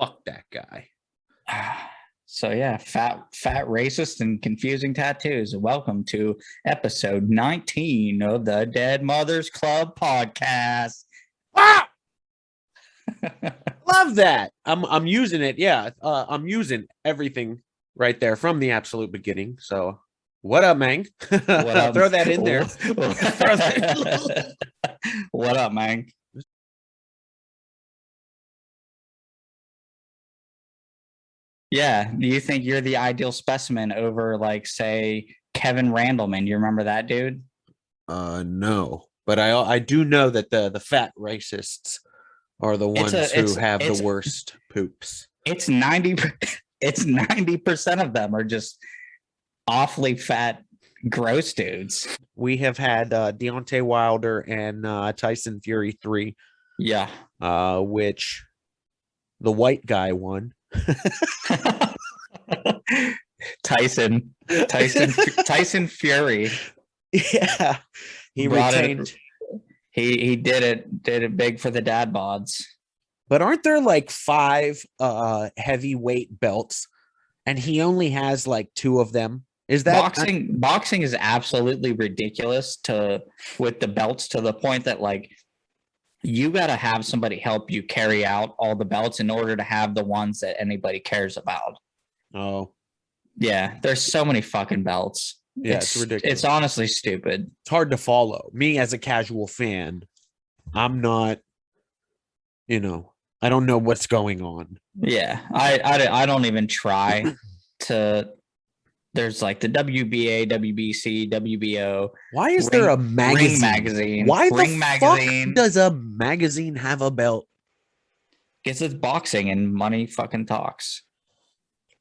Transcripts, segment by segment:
Fuck that guy. So yeah, fat, racist, and confusing tattoos. Welcome to episode 19 of the Dead Mothers Club podcast. Ah! Love that. I'm using it. Yeah, I'm using everything right there from the absolute beginning. So, what up, Mang? What up? Throw that in there. What up, Mang? Yeah, do you think you're the ideal specimen over, like, say, Kevin Randleman? You remember that dude? No, but I do know that the fat racists are the ones who have the worst poops. It's 90% of them are just awfully fat, gross dudes. We have had Deontay Wilder and Tyson Fury 3. Yeah. Which the white guy won. Tyson Fury. Yeah. He retained. He did it big for the dad bods. But aren't there like 5 heavyweight belts and he only has like 2 of them? Is that boxing is absolutely ridiculous with the belts, to the point that, like, you got to have somebody help you carry out all the belts in order to have the ones that anybody cares about. Oh, yeah. There's so many fucking belts. Yeah, it's ridiculous. It's honestly stupid. It's hard to follow. Me as a casual fan, I'm not, I don't know what's going on. Yeah, I don't even try to. There's like the WBA, WBC, WBO. Why is there a magazine? Ring magazine. Why the fuck does a magazine have a belt? Because it's boxing and money fucking talks.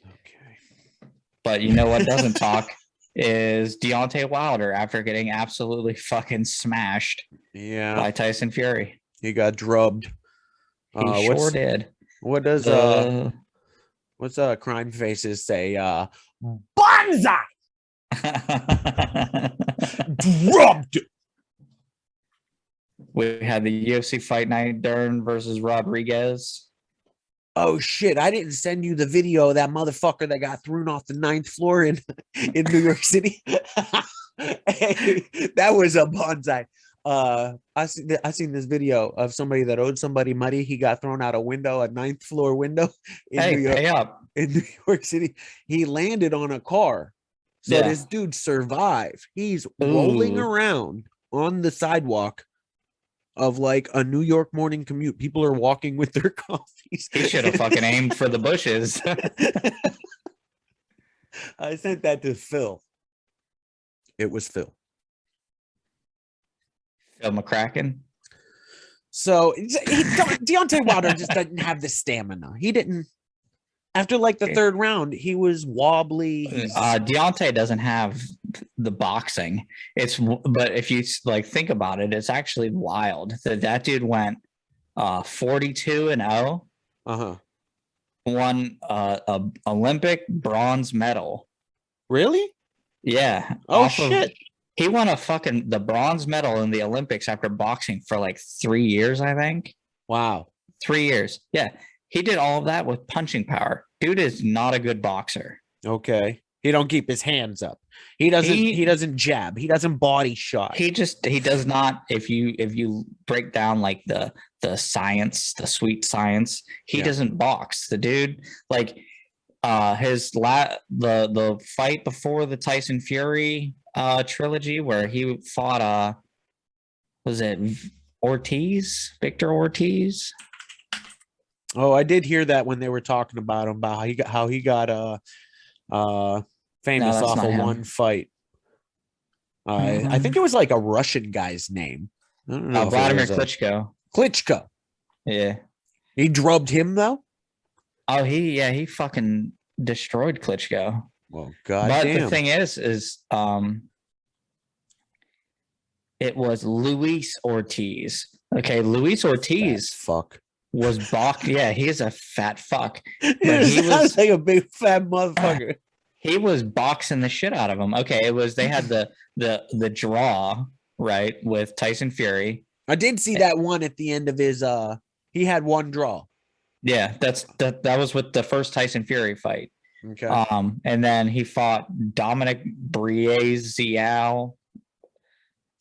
Okay. But you know what doesn't talk is Deontay Wilder after getting absolutely fucking smashed by Tyson Fury. He got drubbed. He sure did. What does what's Crime Faces say? Banzai! Drubbed! We had the UFC Fight Night, Dern versus Rodriguez. Oh shit, I didn't send you the video of that motherfucker that got thrown off the 9th floor in New York City. Hey, that was a bonsai. I seen this video of somebody that owed somebody money. He got thrown out a window, a 9th floor window in New York. Pay up. In New York City. He landed on a car. So this dude survived. He's rolling around on the sidewalk of like a New York morning commute. People are walking with their coffees. He should have fucking aimed for the bushes. I sent that to Phil. It was Phil. Phil McCracken. So Deontay Wilder just doesn't have the stamina. He didn't. After like the 3rd round, he was wobbly. Deontay doesn't have the boxing. But if you like think about it, it's actually wild that dude went 42-0. Won a Olympic bronze medal. Really? Yeah. Oh shit. He won the bronze medal in the Olympics after boxing for like 3 years, I think. Wow. 3 years. Yeah. He did all of that with punching power. Dude is not a good boxer. Okay. He don't keep his hands up. He doesn't jab. He doesn't body shot. He does not. If you break down like the science, the sweet science, he doesn't box. The dude, like the fight before the Tyson Fury trilogy where he fought was it Victor Ortiz? Oh, I did hear that when they were talking about him, about how he got famous off of one fight. I think it was like a Russian guy's name. I don't know. Vladimir Klitschko. Klitschko. Yeah. He drubbed him though? Oh, he fucking destroyed Klitschko. Well, goddamn. But the thing is it was Luis Ortiz. Okay, Luis Ortiz. Fuck. Was yeah, he's a fat fuck. But he was like a big fat motherfucker. He was boxing the shit out of him. Okay, they had the draw, right, with Tyson Fury. I did see that one at the end of his he had one draw. Yeah, that was with the first Tyson Fury fight. Okay. And then he fought Dominic Breazeale,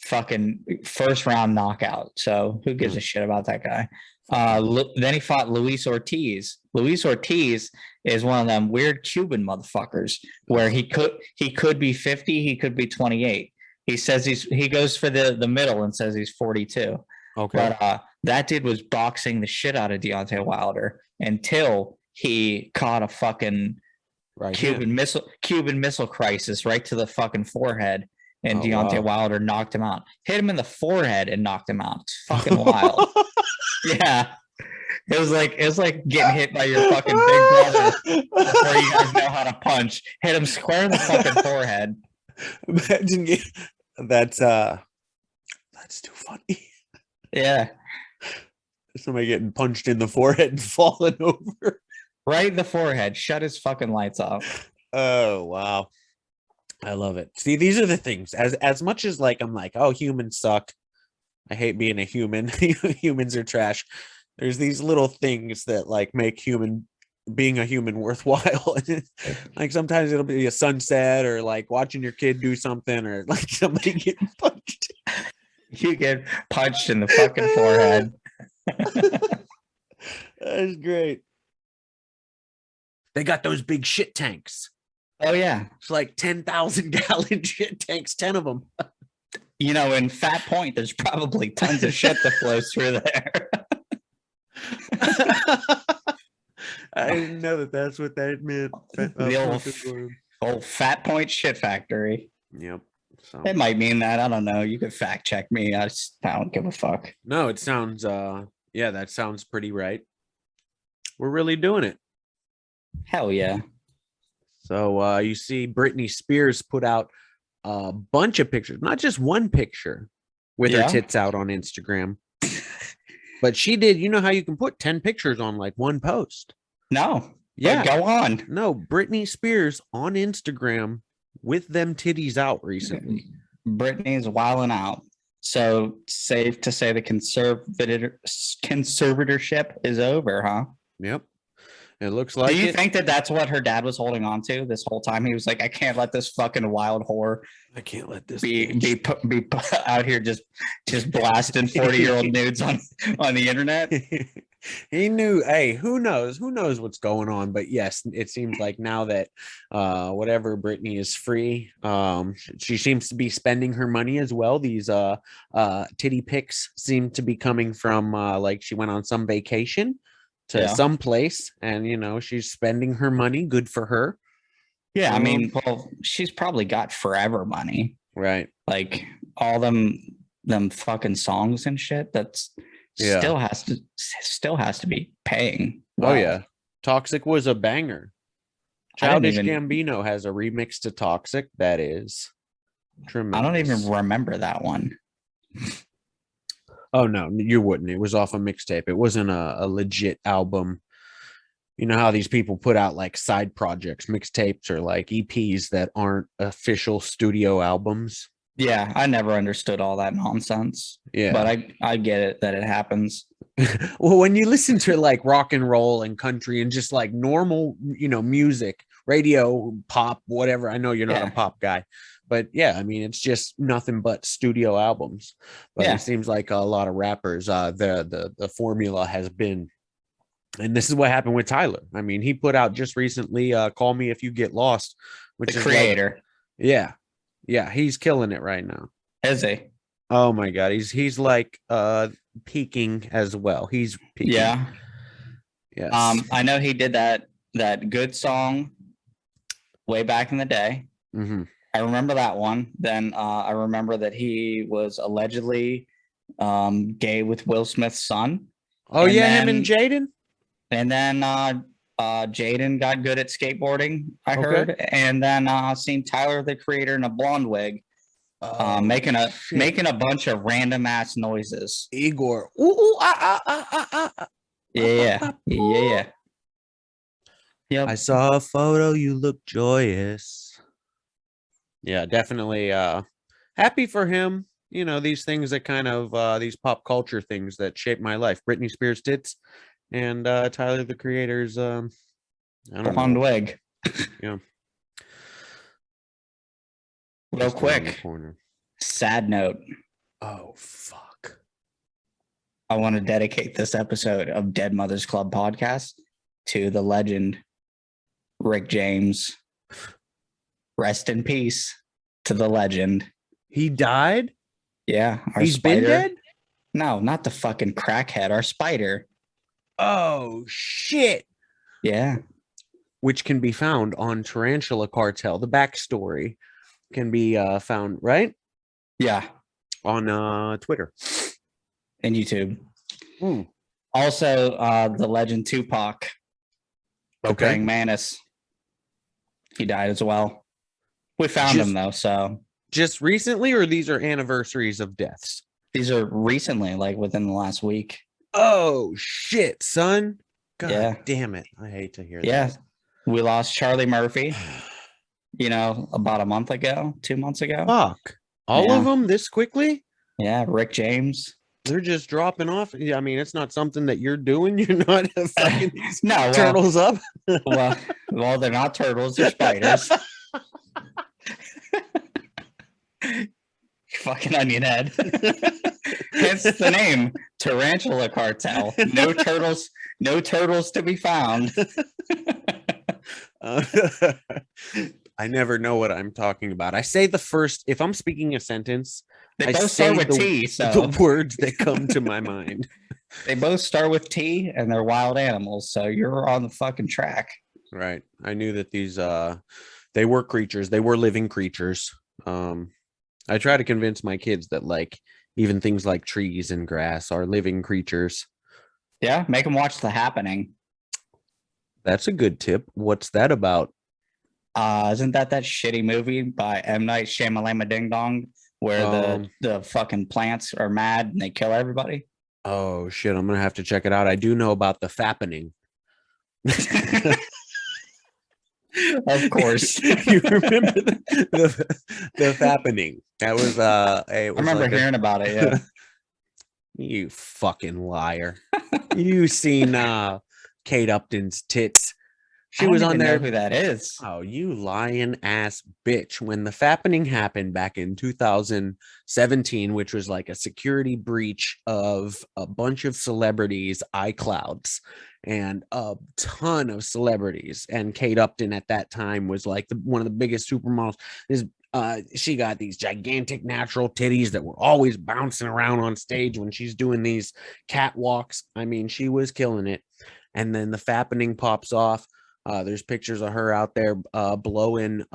fucking first round knockout. So who gives a shit about that guy? Then he fought Luis Ortiz. Luis Ortiz is one of them weird Cuban motherfuckers where he could be 50, he could be 28. He says he goes for the middle and says he's 42. Okay. But that dude was boxing the shit out of Deontay Wilder until he caught a fucking Cuban missile crisis right to the fucking forehead, and Deontay Wilder knocked him out. Hit him in the forehead and knocked him out. It's fucking wild. Yeah. It was like getting hit by your fucking big brother before you guys know how to punch. Hit him square in the fucking forehead. Imagine that's too funny. Yeah. Somebody getting punched in the forehead and falling over. Right in the forehead. Shut his fucking lights off. Oh wow. I love it. See, these are the things. As much as like I'm like, oh, humans suck. I hate being a human. Humans are trash. There's these little things that like make being a human worthwhile. Like sometimes it'll be a sunset or like watching your kid do something or like somebody getting punched. You get punched in the fucking forehead. That's great. They got those big shit tanks. Oh yeah, it's like 10,000 gallon shit tanks, 10 of them. You know, in Fat Point, there's probably tons of shit that flows through there. I didn't know that's what that meant. The old Fat Point shit factory. Yep. So it might mean that. I don't know. You could fact check me. I don't give a fuck. No, it sounds yeah, that sounds pretty right. We're really doing it. Hell yeah. So you see Britney Spears put out a bunch of pictures, not just one picture with her tits out on Instagram. But she did, you know how you can put 10 pictures on like one post? No. Yeah. Go on. No, Britney Spears on Instagram with them titties out recently. Britney's wilding out. So safe to say the conservatorship is over, huh? Yep. It looks like. Do you think that's what her dad was holding on to this whole time? He was like, I can't let this fucking wild whore. I can't let this be out here just blasting 40-year-old nudes on the internet. He knew. Hey, who knows what's going on? But yes, it seems like now that whatever Britney is free, she seems to be spending her money as well. These titty pics seem to be coming from like she went on some vacation to some place, and you know she's spending her money. Good for her. Yeah, I mean, well, she's probably got forever money, right? Like all them fucking songs and shit. That's still has to be paying. Wow. Oh yeah, Toxic was a banger. Childish Gambino has a remix to Toxic that is tremendous. I don't even remember that one. Oh no, you wouldn't. It was off a mixtape. It wasn't a legit album. You know how these people put out like side projects, mixtapes, or like EPs that aren't official studio albums. Yeah, I never understood all that nonsense. Yeah, but I get it that it happens. Well, when you listen to like rock and roll and country and just like normal, you know, music, radio, pop, whatever. I know you're not a pop guy, but yeah, I mean, it's just nothing but studio albums. But it seems like a lot of rappers, the formula has been. And this is what happened with Tyler. I mean, he put out just recently, Call Me If You Get Lost, which the is creator. Like, yeah, he's killing it right now. Is he? Oh my God. He's like peaking as well. He's peaking. Yeah. Yes. I know he did that good song way back in the day. Mm-hmm. I remember that one. Then I remember that he was allegedly gay with Will Smith's son. Oh, him and Jaden. And then Jaden got good at skateboarding, I heard. And then seen Tyler, the creator, in a blonde wig, making a bunch of random ass noises. Igor. Yeah. Yep. I saw a photo. You look joyous. Yeah, definitely. Happy for him. You know, these things that kind of these pop culture things that shape my life. Britney Spears tits. and Tyler the Creator's I don't Blonde know. wig. Yeah. Real Just around the quick, corner. sad note. Oh fuck. I want to dedicate this episode of Dead Mothers Club podcast to the legend, Rick James. Rest in peace to the legend. He died? Yeah. He's been dead? No, not the fucking crackhead, our spider. Oh shit. Yeah. Which can be found on Tarantula Cartel. The backstory can be found, right? Yeah. On Twitter. And YouTube. Hmm. Also, the legend Tupac. The Praying Mantis. He died as well. We found him though, so. Just recently, or these are anniversaries of deaths? These are recently, like within the last week. Oh shit, son. God damn it. I hate to hear that. Yeah. We lost Charlie Murphy, about a month ago, 2 months ago. Fuck. All of them this quickly? Yeah, Rick James. They're just dropping off. I mean, it's not something that you're doing. You're not fucking turtles up. well, they're not turtles, they're spiders. Fucking onion head. Hence the name, Tarantula Cartel. No turtles to be found. I never know what I'm talking about. I say the first, if I'm speaking a sentence, they both start with T. So the words that come to my mind. They both start with T, and they're wild animals. So you're on the fucking track. Right. I knew that these they were creatures. They were living creatures. I try to convince my kids that like even things like trees and grass are living creatures. Yeah, make them watch The Happening. That's a good tip. What's that about? Isn't that shitty movie by M. Night Shyamalan Ding Dong where the fucking plants are mad and they kill everybody? Oh shit, I'm gonna have to check it out. I do know about The Fappening. Of course. You remember the Fappening? That was I remember hearing about it, yeah. You fucking liar. You seen Kate Upton's tits. She was on there. Know who that is. Oh, you lying ass bitch. When The Fappening happened back in 2017, which was like a security breach of a bunch of celebrities' iClouds and a ton of celebrities. And Kate Upton at that time was like one of the biggest supermodels. She got these gigantic natural titties that were always bouncing around on stage when she's doing these catwalks. I mean, she was killing it. And then The Fappening pops off. There's pictures of her out there blowing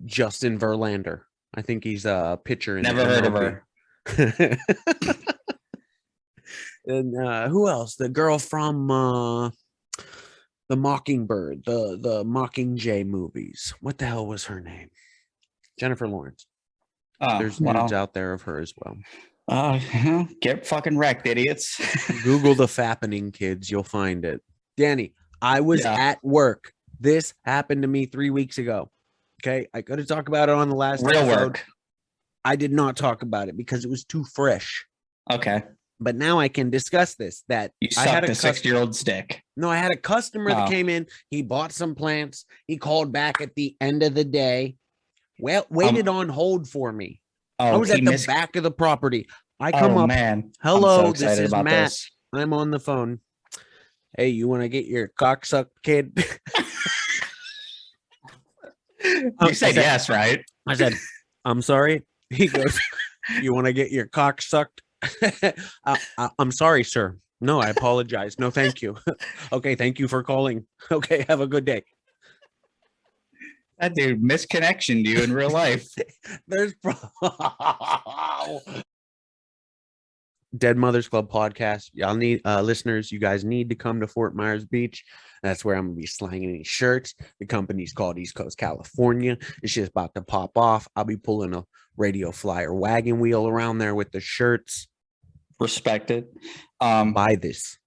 Justin Verlander. I think he's a pitcher. Never heard of her. And who else? The girl from the Mockingbird, the Mockingjay movies. What the hell was her name? Jennifer Lawrence. There's nudes out there of her as well. Get fucking wrecked, idiots. Google The Fappening, kids. You'll find it. Danny, I was at work. This happened to me 3 weeks ago. Okay. I could have talked about it on the last episode. Work. I did not talk about it because it was too fresh. Okay. But now I can discuss this. That you sucked a 6-year-old stick. No, I had a customer that came in. He bought some plants. He called back at the end of the day. Well, waited on hold for me. I was at the back of the property. I come up. Man. Hello, this is Matt. I'm on the phone. Hey, you want to get your cock sucked, kid? You said yes, right? I said, I'm sorry. He goes, you want to get your cock sucked? I'm sorry, sir. No, I apologize. No, thank you. Okay, thank you for calling. Okay, have a good day. That dude misconnectioned you in real life. There's Dead Mothers Club podcast. Y'all need listeners. You guys need to come to Fort Myers Beach. That's where I'm gonna be slanging these shirts. The company's called East Coast California. It's just about to pop off. I'll be pulling a radio flyer wagon wheel around there with the shirts. Respected. Buy this.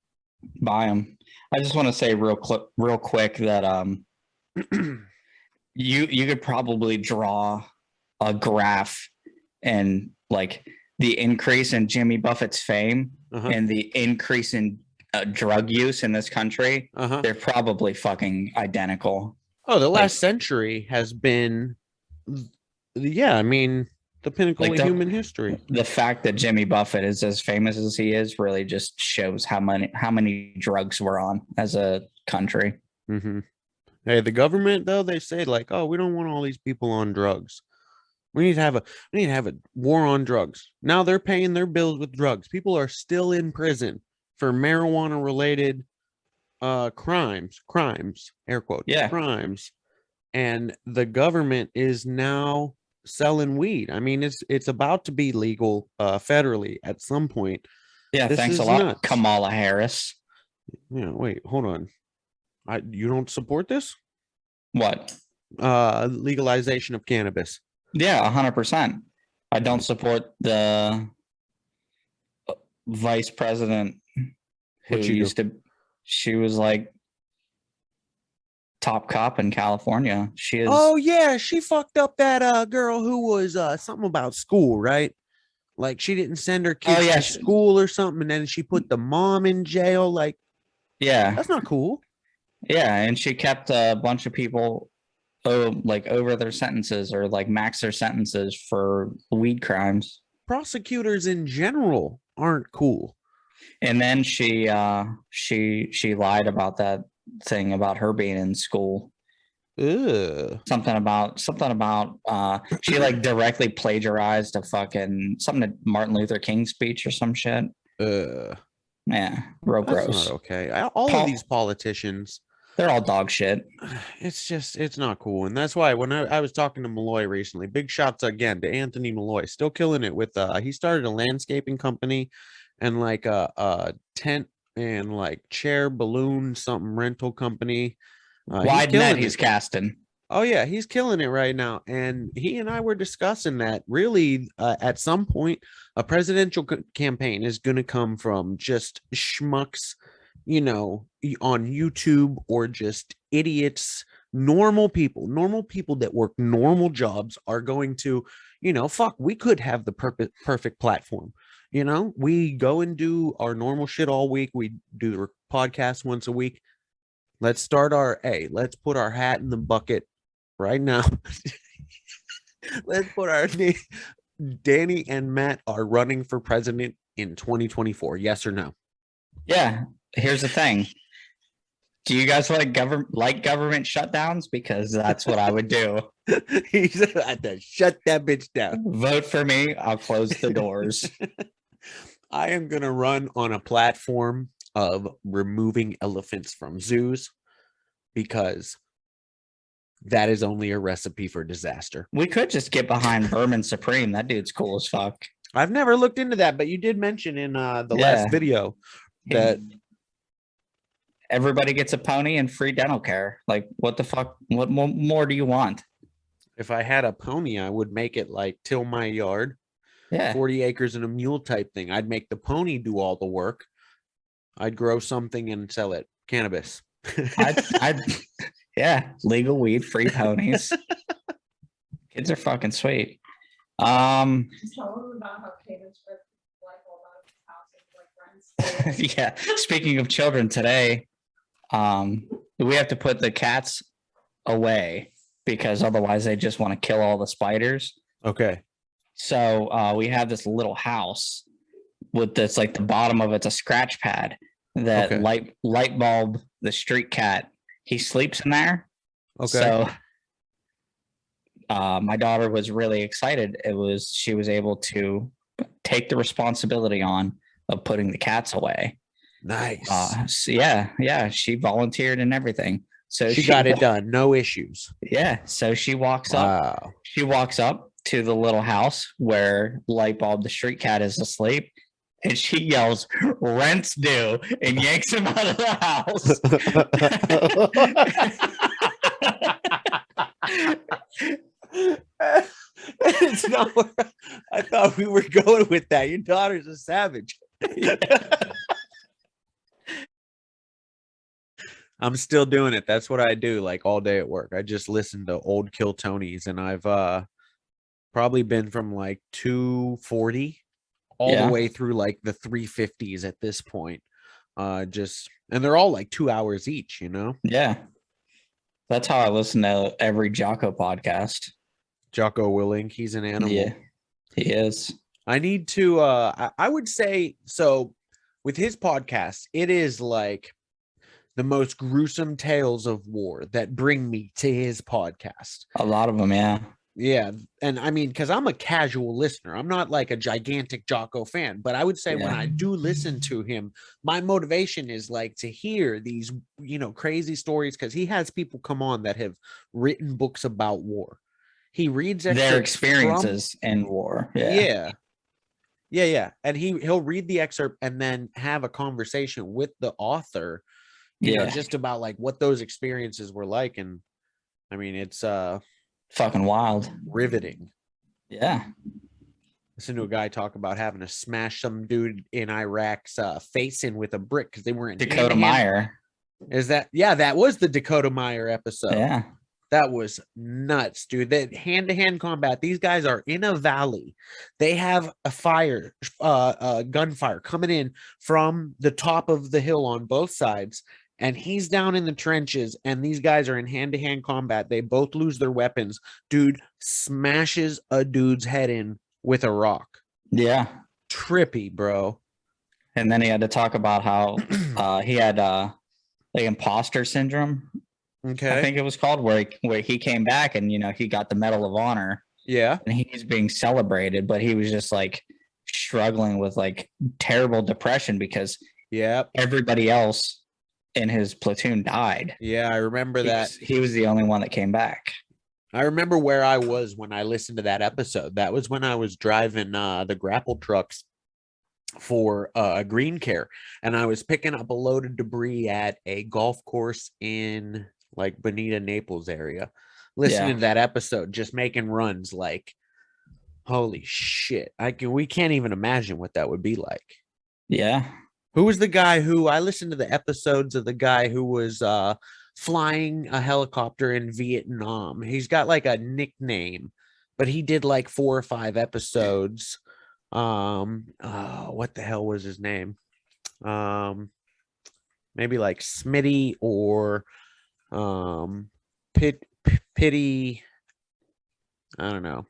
Buy them. I just want to say real quick that you could probably draw a graph and like the increase in Jimmy Buffett's fame and the increase in drug use in this country, Uh-huh. they're probably fucking identical. Oh, the Like- last century has been, yeah, I mean, the pinnacle Like of human history. The fact that Jimmy Buffett is as famous as he is really just shows how many drugs we're on as a country. Mm-hmm. Hey, the government though, they say like, oh, we don't want all these people on drugs. We need to have a war on drugs. Now they're paying their bills with drugs. People are still in prison for marijuana related crimes, air quotes, Yeah. crimes. And the government is now selling weed. I mean, it's about to be legal federally at some point. Yeah, This thanks a is lot, nuts. Kamala Harris. Yeah, wait, hold on. You don't support this? What? Legalization of cannabis. Yeah, 100%. I don't support the vice president who What'd she do? used to. She was like top cop in California. She is. Oh yeah, she fucked up that girl who was something about school, right? Like she didn't send her kids yeah, to school or something, and then she put the mom in jail. Like, yeah, that's not cool. yeah, and she kept a bunch of people like over their sentences or like max their sentences for weed crimes. Prosecutors in general aren't cool. And then she lied about that thing about her being in school. Ugh. Something about she like directly plagiarized something to Martin Luther King speech or some shit. Yeah, real That's gross. not okay. All of these politicians, they're all dog shit. It's not cool. And that's why when I was talking to Malloy recently, big shots again to Anthony Malloy, still killing it with he started a landscaping company and like a tent and like chair balloon something rental company. Wide net he's casting. Oh yeah, he's killing it right now. And he and I were discussing that really at some point a presidential campaign is going to come from just schmucks, you know, on YouTube or just idiots, normal people that work normal jobs are going to, you know, fuck, we could have the perfect platform. You know, we go and do our normal shit all week. We do the podcast once a week. Let's put our hat in the bucket right now. Let's put our name. Danny and Matt are running for president in 2024. Yes or no? Yeah. Here's the thing. Do you guys like government shutdowns? Because that's what I would do. He said, "I had to shut that bitch down." Vote for me. I'll close the doors. I am going to run on a platform of removing elephants from zoos because that is only a recipe for disaster. We could just get behind Vermin Supreme. That dude's cool as fuck. I've never looked into that, but you did mention in the last video that everybody gets a pony and free dental care. Like, what the fuck? What more do you want? If I had a pony, I would make it like till my yard. Yeah. 40 acres and a mule type thing. I'd make the pony do all the work. I'd grow something and sell it. Cannabis. Yeah, legal weed, free ponies. Kids are fucking sweet. Tell them about how Cadence ripped like all out of his house and like friends. Yeah. Speaking of children today, we have to put the cats away because otherwise they just want to kill all the spiders. Okay. So we have this little house with this, like the bottom of it's a scratch pad that light bulb, the street cat, he sleeps in there. Okay. So my daughter was really excited. She was able to take the responsibility on of putting the cats away. Nice. So yeah, she volunteered and everything. So she got it done. No issues. Yeah. So she walks up. Wow. She walks up to the little house where Lightbulb, the street cat, is asleep, and she yells, "Rent's due," and yanks him out of the house. It's not where I thought we were going with that. Your daughter's a savage. I'm still doing it. That's what I do like all day at work. I just listen to old Kill Tonys, and I've probably been from like 240 all the way through like the 350s at this point. And they're all like 2 hours each, you know. Yeah. That's how I listen to every JOCKO podcast. Jocko Willink, he's an animal. Yeah, he is. I need to I would say so with his podcast, it is like the most gruesome tales of war that bring me to his podcast. A lot of them, yeah. Yeah. And I mean, because I'm a casual listener, I'm not like a gigantic Jocko fan, but I would say when I do listen to him, my motivation is like to hear these, crazy stories, because he has people come on that have written books about war. He reads their experiences in war. Yeah. And he'll read the excerpt and then have a conversation with the author, just about like what those experiences were like. And I mean, it's fucking wild, riveting. Yeah. Listen to a guy talk about having to smash some dude in Iraq's face in with a brick because they weren't Dakota Meyer. That was the Dakota Meyer episode. Yeah. That was nuts, dude. That hand-to-hand combat. These guys are in a valley. They have a gunfire coming in from the top of the hill on both sides, and he's down in the trenches, and these guys are in hand-to-hand combat. They both lose their weapons. Dude smashes a dude's head in with a rock. Yeah. Trippy, bro. And then he had to talk about how he had like imposter syndrome. Okay. I think it was called, where he came back and he got the Medal of Honor. Yeah. And he's being celebrated, but he was just like struggling with like terrible depression because everybody else in his platoon died. Yeah, I remember that. He was the only one that came back. I remember where I was when I listened to that episode. That was when I was driving the grapple trucks for Green Care, and I was picking up a load of debris at a golf course in like Bonita, Naples area, listening to that episode, just making runs. Like, holy shit, we can't even imagine what that would be like. Yeah. Who was the guy who I listened to the episodes of the guy who was flying a helicopter in Vietnam? He's got like a nickname, but he did like 4 or 5 episodes. What the hell was his name? Maybe like Smitty or Pity. I don't know.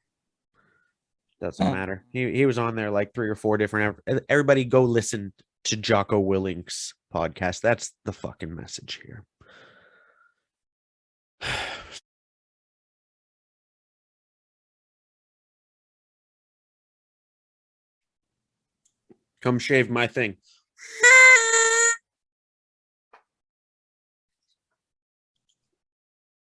Doesn't matter. He was on there like 3 or 4 different. Everybody go listen to Jocko Willink's podcast. That's the fucking message here. Come shave my thing.